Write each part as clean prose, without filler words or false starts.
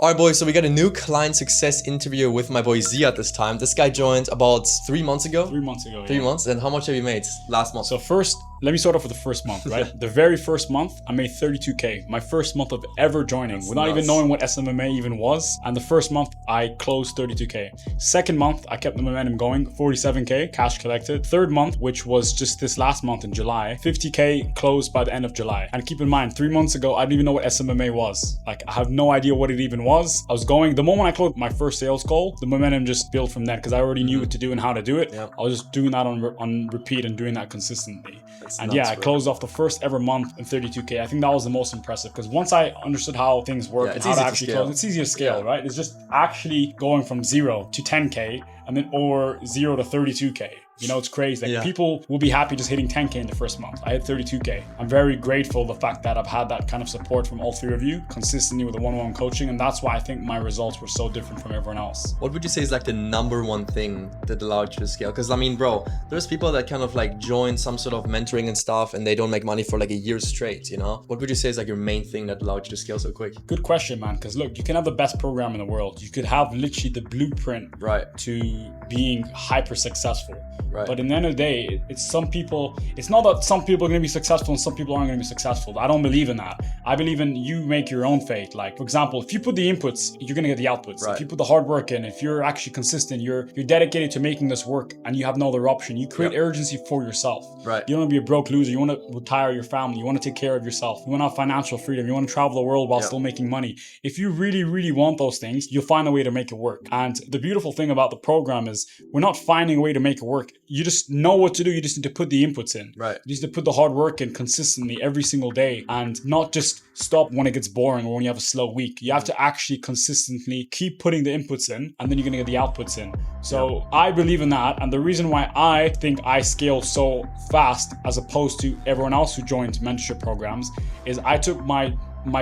Alright boys, so we got a new client success interview with my boy Ziad this time. This guy joined about 3 months ago. 3 months ago. 3 months? And how much have you made last month? So first, let me start off with the first month, right? The very first month, I made 32K. My first month of ever joining, without even knowing what SMMA even was. And the first month, I closed 32K. Second month, I kept the momentum going, 47K, cash collected. Third month, which was just this last month in July, 50K closed by the end of July. And keep in mind, 3 months ago, I didn't even know what SMMA was. Like, I have no idea what it even was. I was going, the moment I closed my first sales call, the momentum just built from that because I already knew what to do and how to do it. Yep. I was just doing that on repeat and doing that consistently. That's and nuts, yeah, I bro. closed off the first ever month in 32K. I think that was the most impressive because once I understood how things work and it's how to easy to actually scale. close, it's easy to scale, right? It's just actually going from 0 to 10K and then or 0 to 32K. You know, it's crazy. Like, people will be happy just hitting 10K in the first month. I hit 32K. I'm very grateful the fact that I've had that kind of support from all three of you consistently with the one-on-one coaching. And that's why I think my results were so different from everyone else. What would you say is like the number one thing that allowed you to scale? Because I mean, bro, there's people that kind of like join some sort of mentoring and stuff and they don't make money for like a year straight, you know? What would you say is like your main thing that allowed you to scale so quick? Good question, man. Because look, you can have the best program in the world. You could have literally the blueprint to being hyper successful. Right. But in the end of the day, it's some people, it's not that some people are going to be successful and some people aren't going to be successful. I don't believe in that. I believe in you make your own fate. Like, for example, if you put the inputs, you're going to get the outputs. Right. If you put the hard work in, if you're actually consistent, you're dedicated to making this work and you have no other option, you create urgency for yourself. Right. You don't want to be a broke loser. You want to retire your family. You want to take care of yourself. You want to have financial freedom. You want to travel the world while still making money. If you really, really want those things, you'll find a way to make it work. And the beautiful thing about the program is we're not finding a way to make it work. You just know what to do. You just need to put the inputs in. Right. You just need to put the hard work in consistently every single day and not just stop when it gets boring or when you have a slow week. You have to actually consistently keep putting the inputs in and then you're going to get the outputs in. So I believe in that. And the reason why I think I scale so fast as opposed to everyone else who joined mentorship programs is I took my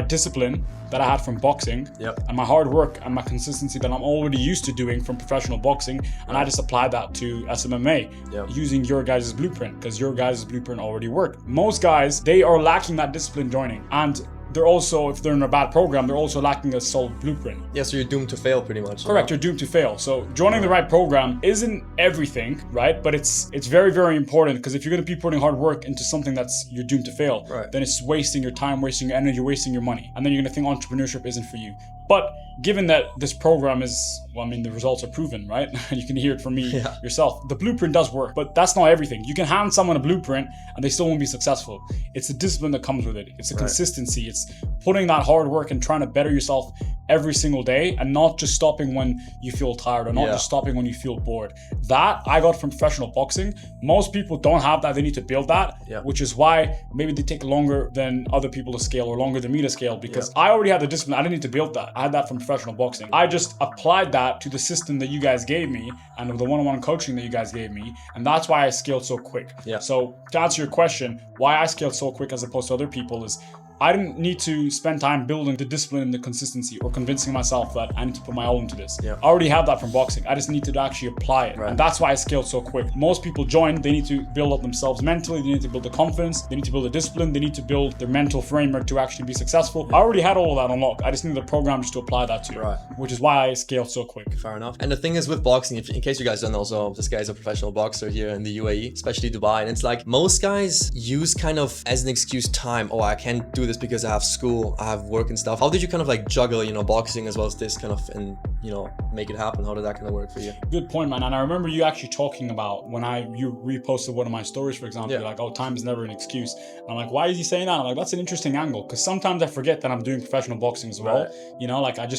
discipline that I had from boxing and my hard work and my consistency that I'm already used to doing from professional boxing, and I just applied that to SMMA using your guys' blueprint because your guys' blueprint already worked. Most guys, they are lacking that discipline joining, and they're also, if they're in a bad program, they're also lacking a solid blueprint. Yeah, so you're doomed to fail pretty much. Correct, you're doomed to fail. So joining the right program isn't everything, right? But it's very, very important because if you're going to be putting hard work into something that's you're doomed to fail, then it's wasting your time, wasting your energy, wasting your money. And then you're going to think entrepreneurship isn't for you. But given that this program is, well, I mean, the results are proven, right? You can hear it from me yourself. The blueprint does work, but that's not everything. You can hand someone a blueprint and they still won't be successful. It's the discipline that comes with it. It's the consistency. It's putting that hard work and trying to better yourself every single day and not just stopping when you feel tired or not just stopping when you feel bored. That I got from professional boxing. Most people don't have that. They need to build that, which is why maybe they take longer than other people to scale or longer than me to scale because I already had the discipline. I didn't need to build that. I had that from professional boxing. I just applied that to the system that you guys gave me and the one-on-one coaching that you guys gave me. And that's why I scaled so quick. So to answer your question, why I scaled so quick as opposed to other people is I didn't need to spend time building the discipline and the consistency or convincing myself that I need to put my all into this. I already have that from boxing. I just need to actually apply it. And that's why I scaled so quick. Most people join, they need to build up themselves mentally. They need to build the confidence. They need to build the discipline. They need to build their mental framework to actually be successful. I already had all of that unlocked. I just needed a program just to apply that to, which is why I scaled so quick. Fair enough. And the thing is with boxing, in case you guys don't know, so this guy is a professional boxer here in the UAE, especially Dubai. And it's like most guys use kind of as an excuse time, oh, I can't do this because I have school, I have work and stuff. How did you kind of like juggle, you know, boxing as well as this kind of and, you know, make it happen? How did that kind of work for you? Good point, man. And I remember you actually talking about when you reposted one of my stories, for example, you're like, oh, time is never an excuse. And I'm like, why is he saying that? I'm like, that's an interesting angle because sometimes I forget that I'm doing professional boxing as well. You know, like I'm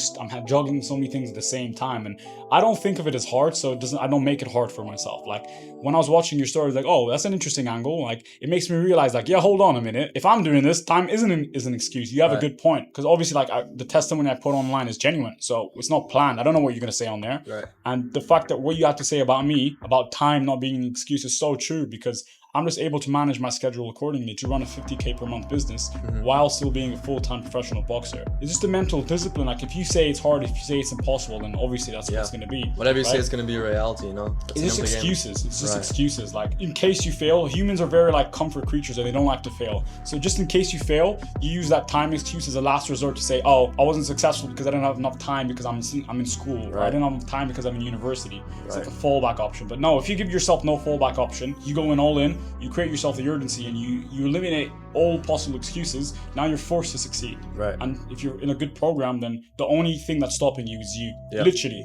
juggling so many things at the same time and I don't think of it as hard, so I don't make it hard for myself. Like when I was watching your story, like, oh, that's an interesting angle. Like it makes me realize like, yeah, hold on a minute. If I'm doing this, time isn't an excuse. You have a good point because obviously like the testimony I put online is genuine, so it's not planned. I don't know what you're gonna say on there, and the fact that what you have to say about me about time not being an excuse is so true because I'm just able to manage my schedule accordingly to run a 50K per month business while still being a full-time professional boxer. It's just a mental discipline. Like if you say it's hard, if you say it's impossible, then obviously that's what it's going to be. Whatever you say, it's going to be a reality, you know? It's just excuses. It's just excuses. Like in case you fail, humans are very like comfort creatures and they don't like to fail. So just in case you fail, you use that time excuse as a last resort to say, oh, I wasn't successful because I didn't have enough time because I'm in school. Or I didn't have time because I'm in university. It's like a fallback option. But no, if you give yourself no fallback option, you go in all in, you create yourself the urgency and you eliminate all possible excuses. Now you're forced to succeed. Right. And if you're in a good program, then the only thing that's stopping you is you. Literally.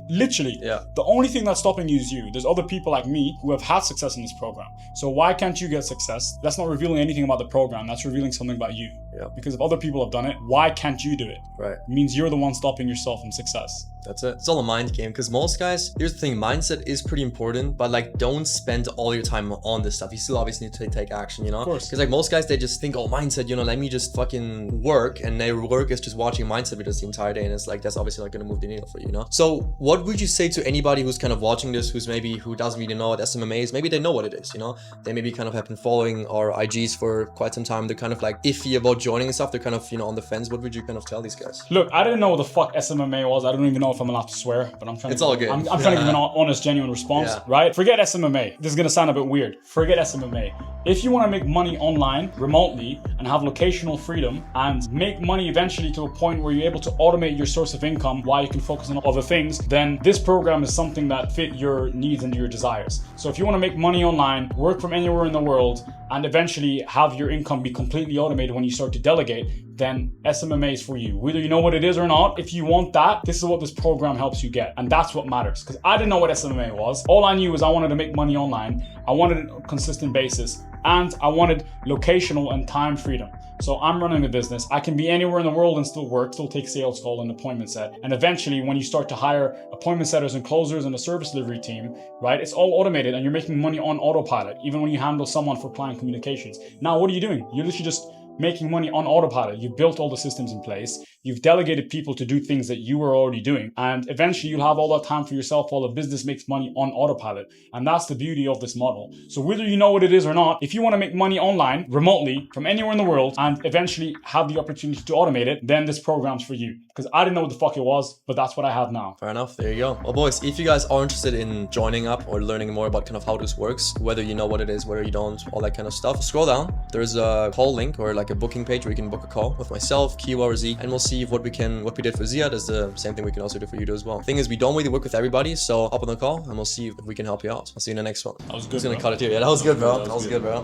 The only thing that's stopping you is you. There's other people like me who have had success in this program. So why can't you get success? That's not revealing anything about the program. That's revealing something about you. Because if other people have done it, why can't you do it? Right. It means you're the one stopping yourself from success. That's it. It's all a mind game. Because most guys, here's the thing, mindset is pretty important, but like don't spend all your time on this stuff. You still obviously need to take action, you know? Of course. Because like most guys, they just think, oh, mindset, you know, let me just fucking work. And their work is just watching mindset videos the entire day. And it's like, that's obviously not going to move the needle for you, you know? So what would you say to anybody who's kind of watching this, who doesn't really know what SMMA is? Maybe they know what it is, you know? They maybe kind of have been following our IGs for quite some time. They're kind of like iffy about joining and stuff. They're kind of, you know, on the fence. What would you kind of tell these guys? Look, I didn't know what the fuck SMMA was. I don't even know if I'm allowed to swear, but I'm trying It's all good. I'm trying to give an honest, genuine response, right? Forget SMMA. This is going to sound a bit weird. Forget SMMA. If you want to make money online, remotely, and have locational freedom, and make money eventually to a point where you're able to automate your source of income while you can focus on other things, then this program is something that fit your needs and your desires. So if you want to make money online, work from anywhere in the world, and eventually have your income be completely automated when you start to delegate, then SMMA is for you. Whether you know what it is or not, if you want that, this is what this program helps you get. And that's what matters. Because I didn't know what SMMA was. All I knew was I wanted to make money online. I wanted it on a consistent basis. And I wanted locational and time freedom. So I'm running the business. I can be anywhere in the world and still work, still take sales call and appointment set. And eventually when you start to hire appointment setters and closers and a service delivery team, right? It's all automated and you're making money on autopilot, even when you handle someone for client communications. Now, what are you doing? You're literally just making money on autopilot. You've built all the systems in place. You've delegated people to do things that you were already doing. And eventually you'll have all that time for yourself while the business makes money on autopilot. And that's the beauty of this model. So whether you know what it is or not, if you want to make money online, remotely, from anywhere in the world, and eventually have the opportunity to automate it, then this program's for you. Because I didn't know what the fuck it was, but that's what I have now. Fair enough. There you go. Well, boys, if you guys are interested in joining up or learning more about kind of how this works, whether you know what it is, whether you don't, all that kind of stuff, scroll down. There's a call link or like a booking page where you can book a call with myself, Kiwa, or Z, and we'll see what we did for Ziad is the same thing we can also do for you as well. Thing is, we don't really work with everybody, so hop on the call and we'll see if we can help you out. I'll see you in the next one. That was good. I'm just gonna cut it here. Yeah, that was good, bro. That was good, bro.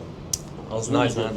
That was nice, man.